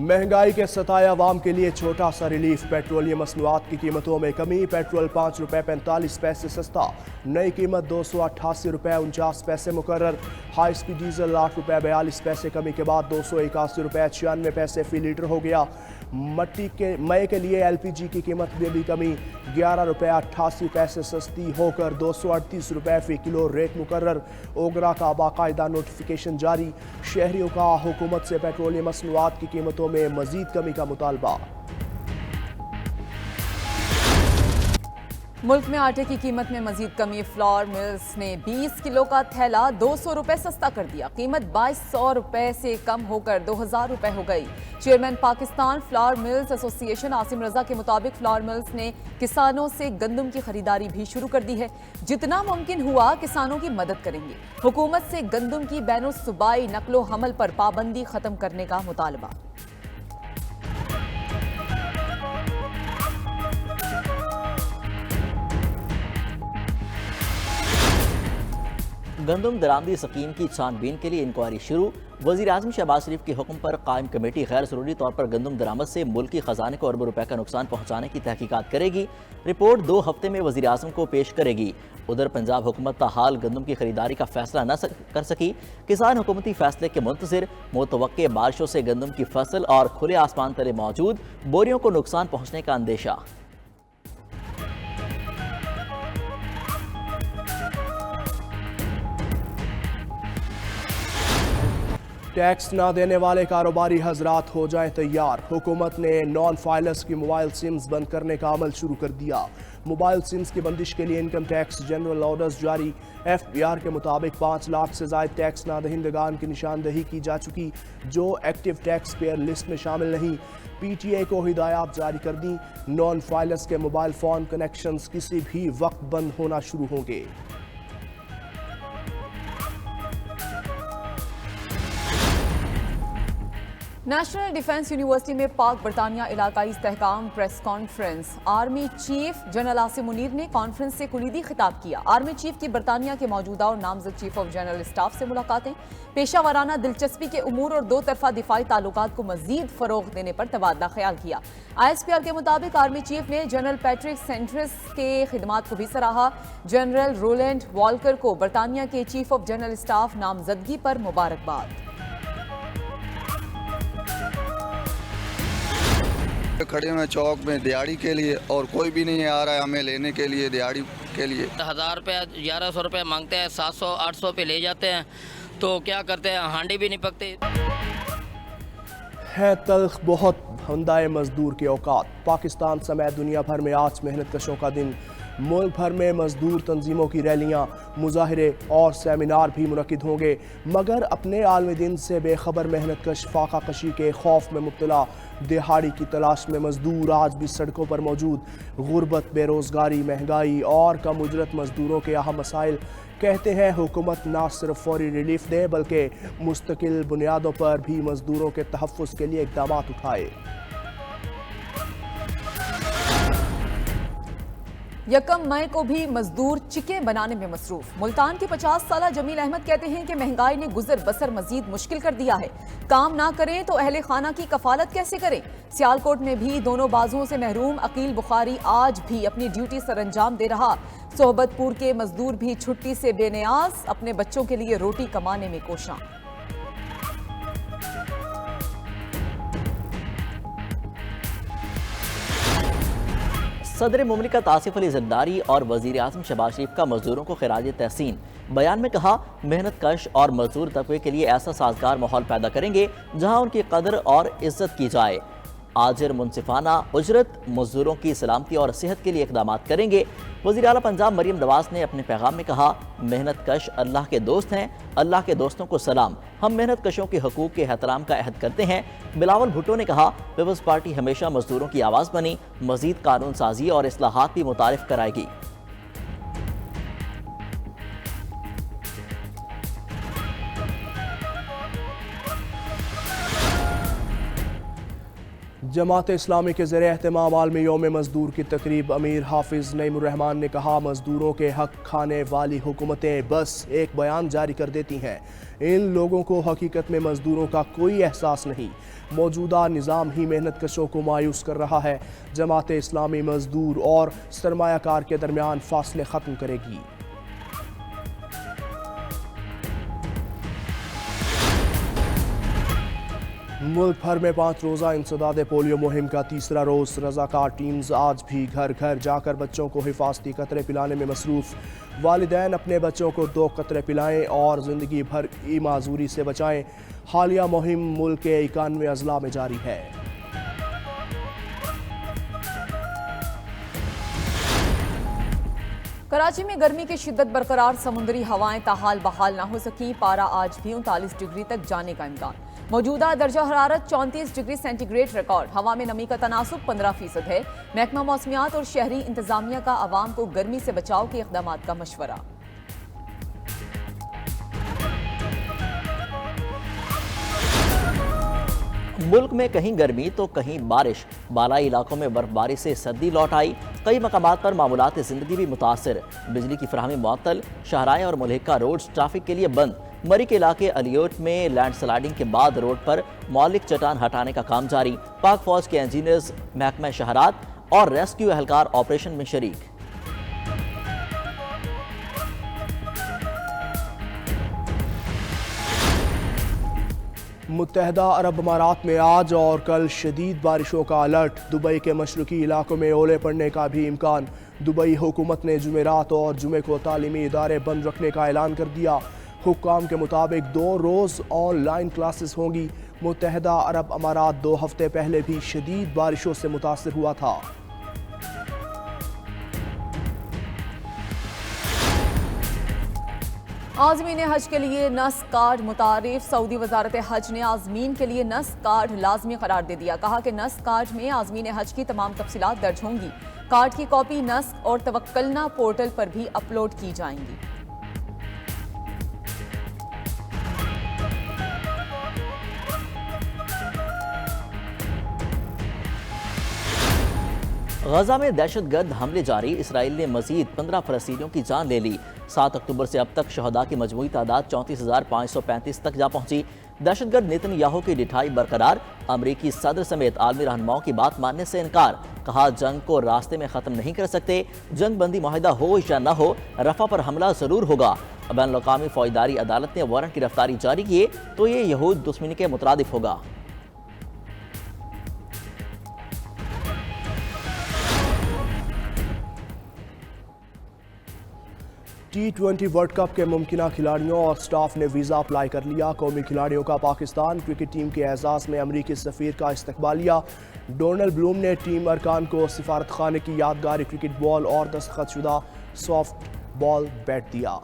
महंगाई के सताए अवाम के लिए छोटा सा रिलीफ। पेट्रोलियम मसनूआत की कीमतों में कमी। पेट्रोल 5 रुपये 45 पैसे सस्ता। नई कीमत 288 रुपये 49 पैसे मुकर्रर। हाई स्पीड डीजल 8 रुपये 42 पैसे कमी के बाद 281 रुपये 96 पैसे फी लीटर हो गया। मई के लिए LPG की कीमत में भी कमी। 11 रुपये 88 पैसे सस्ती होकर 238 रुपये फी किलो रेट मुकर्रर। ओगरा का बाकायदा नोटिफिकेशन जारी। शहरियों का हुकूमत से पेट्रोलियम मसनूआत की कीमतों में मजीद कमी का मुतालबा। मुल्क में आटे की कीमत में मजीद कमी। फ्लोर मिल्स ने 20 किलो का थैला 200 रुपए सस्ता कर दिया। कीमत 2200 रुपए से कम होकर 2000 रुपए हो गई। Chairman Pakistan flour mills association Asim Raza के मुताबिक फ्लोर मिल्स ने किसानों से गंदम की खरीदारी भी शुरू कर दी है। जितना मुमकिन हुआ किसानों की मदद करेंगे। हुकूमत से गंदम की बैनुल सूबाई नकलो हमल पर पाबंदी खत्म करने का मुतालबा। गंदम दरामदी स्कीम की छानबीन के लिए इंक्वायरी शुरू। वज़ीर आज़म शहबाज शरीफ के हुक्म पर कायम कमेटी गैर ज़रूरी तौर पर गंदम दरामद से मुल्की ख़जाने को अरबों रुपए का नुकसान पहुँचाने की तहकीकात करेगी। रिपोर्ट 2 हफ्ते में वज़ीर आज़म को पेश करेगी। उधर पंजाब हुकूमत ताहाल गंदम की खरीदारी का फैसला न कर सकी। किसान हुकूमती फैसले के मुंतज़िर। मुतवक्के बारिशों से गंदम की फसल और खुले आसमान तले मौजूद बोरियों को नुकसान पहुँचने का अंदेशा। टैक्स ना देने वाले कारोबारी हजरात हो जाएं तैयार। हुकूमत ने नॉन फाइलर्स की मोबाइल सिम्स बंद करने का अमल शुरू कर दिया। मोबाइल सिम्स की बंदिश के लिए इनकम टैक्स जनरल ऑर्डर्स जारी। FBR के मुताबिक 5 लाख से ज़ायद टैक्स नादहिंदगान की निशानदही की जा चुकी जो एक्टिव टैक्स पेयर लिस्ट में शामिल नहीं। PTA को हिदायत जारी कर दी। नॉन फाइलर्स के मोबाइल फ़ोन कनेक्शंस किसी भी वक्त बंद होना शुरू होंगे। नेशनल डिफेंस यूनिवर्सिटी में पाक बरतानिया इलाकाई इस्तेहकाम press conference. Army chief general Asim Munir ने कॉन्फ्रेंस से कुलीदी खिताब किया। आर्मी चीफ की बरतानिया के मौजूदा और नामजद चीफ ऑफ जनरल स्टाफ से मुलाकातें। पेशा वाराना दिलचस्पी के उमूर और 2 तरफा दिफाई ताल्लुकात को मजीद फरोग देने पर तबादला ख्याल किया। ISPR के मुताबिक आर्मी चीफ ने जनरल पैट्रिक सेंट्रिस के खिदमात को भी सराहा। जनरल रोलैंड वॉल्कर को बरतानिया के चीफ ऑफ जनरल स्टाफ नामजदगी पर मुबारकबाद। खड़े हुए चौक में दिहाड़ी के लिए और कोई भी नहीं आ रहा है हमें लेने के लिए दिहाड़ी के लिए। 1000 रुपये 1100 रुपये मांगते हैं, 700-800 पे ले जाते हैं तो क्या करते हैं, हांडी भी नहीं पकते। है तल्ख बहुत हंदाए मजदूर के औकात। पाकिस्तान समेत दुनिया भर में आज मेहनत कशों का दिन। मुल्क भर में मजदूर तंजीमों की रैलियां, मुजाहरे और सेमिनार भी मुनक्किद होंगे। मगर अपने आलमी दिन से बेखबर मेहनत कश फाका कशी के खौफ में मुब्तला दिहाड़ी की तलाश में मजदूर आज भी सड़कों पर मौजूद। गुर्बत, बेरोजगारी, महंगाई और कम उजरत मजदूरों के अहम मसाइल। कहते हैं हुकूमत ना सिर्फ फौरी रिलीफ दे बल्कि मुस्तकिल बुनियादों पर भी मजदूरों के तहफ़्फ़ुज़ के लिए इक़दाम उठाए। 1 मई को भी मजदूर चिके बनाने में मसरूफ। मुल्तान के 50 साला जमील अहमद कहते हैं कि महंगाई ने गुजर बसर मजीद मुश्किल कर दिया है। काम ना करें तो अहले खाना की कफालत कैसे करें। सियालकोट में भी दोनों बाजुओं से महरूम अकील बुखारी आज भी अपनी ड्यूटी सरअंजाम दे रहा। सोहबतपुर के मजदूर भी छुट्टी से बेनियाज अपने बच्चों के लिए रोटी कमाने में कोशां। सदर मुमलिकत आसिफ अली जरदारी और वज़ीर आज़म शहबाज शरीफ का मजदूरों को खिराज तहसीन। बयान में कहा, मेहनत कश और मजदूर तबके के लिए ऐसा साजगार माहौल पैदा करेंगे जहां उनकी कदर और इज्जत की जाए। आजिर मुनसिफाना उजरत, मजदूरों की सलामती और सेहत के लिए इक़दाम करेंगे। वज़ीर आला पंजाब मरियम नवाज ने अपने पैगाम में कहा, मेहनत कश अल्लाह के दोस्त हैं। अल्लाह के दोस्तों को सलाम। हम मेहनत कशों के हकूक़ के एहतराम का अहद करते हैं। बिलावल भुट्टो ने कहा, पीपल्स पार्टी हमेशा मजदूरों की आवाज़ बनी। मजीद कानून साजी और इस्लाहात भी मुतारिफ कराएगी। जमात इस्लामी के ज़रिए एहतमाम आलमी यौम मज़दूर की तकरीब अमीर हाफिज़ नईमुर्रहमान ने कहा, मज़दूरों के हक खाने वाली हुकूमतें बस एक बयान जारी कर देती हैं। इन लोगों को हकीकत में मज़दूरों का कोई एहसास नहीं। मौजूदा निज़ाम ही मेहनत कशों को मायूस कर रहा है। जमात इस्लामी मज़दूर और सरमायाकार के दरमियान फासले ख़त्म करेगी। मुल्क भर में 5 रोज़ा इंसदाद पोलियो मुहिम का तीसरा रोज़। रज़ाकार टीम्स आज भी घर घर जाकर बच्चों को हिफाजती कतरे पिलाने में मसरूफ़। वालिदैन अपने बच्चों को 2 कतरे पिलाएं और ज़िंदगी भर की माजूरी से बचाएं। हालिया मुहिम मुल्क के 91 अजला में जारी है। कराची में गर्मी की शिद्दत बरकरार, समुद्री हवाएं ताहाल बहाल ना हो सकी। पारा आज भी 39 डिग्री तक जाने का इम्कान। मौजूदा दर्जा हरारत 34 डिग्री सेंटीग्रेड रिकॉर्ड। हवा में नमी का तनासुब 15% है। महकमा मौसमियात और शहरी इंतजामिया का आवाम को गर्मी से बचाव के इक़दाम का मशवरा। मुल्क में कहीं गर्मी तो कहीं बारिश। बालाई इलाकों में बर्फबारी से सर्दी लौट आई। कई मकामात पर मामूलात ज़िंदगी भी मुतासर। बिजली की फराहमी मुअत्तल। शाहराएं और मुल्हिका रोड्स ट्रैफिक के लिए बंद। मरी के इलाके अलियोट में लैंडस्लाइडिंग के बाद रोड पर मौलिक चट्टान हटाने का काम जारी। पाक फौज के इंजीनियर्स, महकमा शहरात और रेस्क्यू एहलकार ऑपरेशन में शरीक। मुत्तहदा अरब अमारात में आज और कल शदीद बारिशों का अलर्ट। दुबई के मशरकी इलाकों में ओले पड़ने का भी इम्कान। दुबई हुकूमत ने जुमेरात और जुमे को तालीमी इदारे बंद रखने का ऐलान कर दिया। हुक्काम के मुताबिक 2 रोज़ ऑनलाइन क्लासेस होंगी। मुत्तहदा अरब अमारात 2 हफ्ते पहले भी शदीद बारिशों से मुतासर हुआ था। आज़मीन हज के लिए नस्क कार्ड मुतारिफ। सऊदी वजारत हज ने आज़मीन के लिए नस्क कार्ड लाजमी करार दे दिया। कहा कि नस्क कार्ड में आज़मीन हज की तमाम तफसीलात दर्ज होंगी। कार्ड की कॉपी नस्क और तवक्कलना पोर्टल पर भी अपलोड की जाएंगी। गजा में दहशतगर्द हमले जारी। इसराइल ने मजीद 15 फलस्तीनियों की जान ले ली। 7 अक्टूबर से अब तक शहदा की मजमूई तादाद 34,535 तक जा पहुंची। दहशतगर्द नेतन्याहू की डिठाई बरकरार। अमरीकी सदर समेत आलमी रहनुमाओं की बात मानने से इनकार। कहा, जंग को रास्ते में खत्म नहीं कर सकते। जंग बंदी माहिदा हो या न हो, रफा पर हमला जरूर होगा। बैनुल-अक़वामी फौजदारी अदालत ने वारंट की रफ्तारी जारी किए तो ये यहूद दुश्मनी के मुतरादिफ होगा। T20 वर्ल्ड कप के मुमकिना खिलाड़ियों और स्टाफ ने वीज़ा अप्लाई कर लिया। कौमी खिलाड़ियों का पाकिस्तान क्रिकेट टीम के एजाज़ में अमरीकी सफ़ीर का इस्तकबालिया। डोनाल्ड ब्लूम ने टीम अरकान को सिफारत खाने की यादगारी क्रिकेट बॉल और दस्तखतशुदा सॉफ्ट बॉल बैट दिया।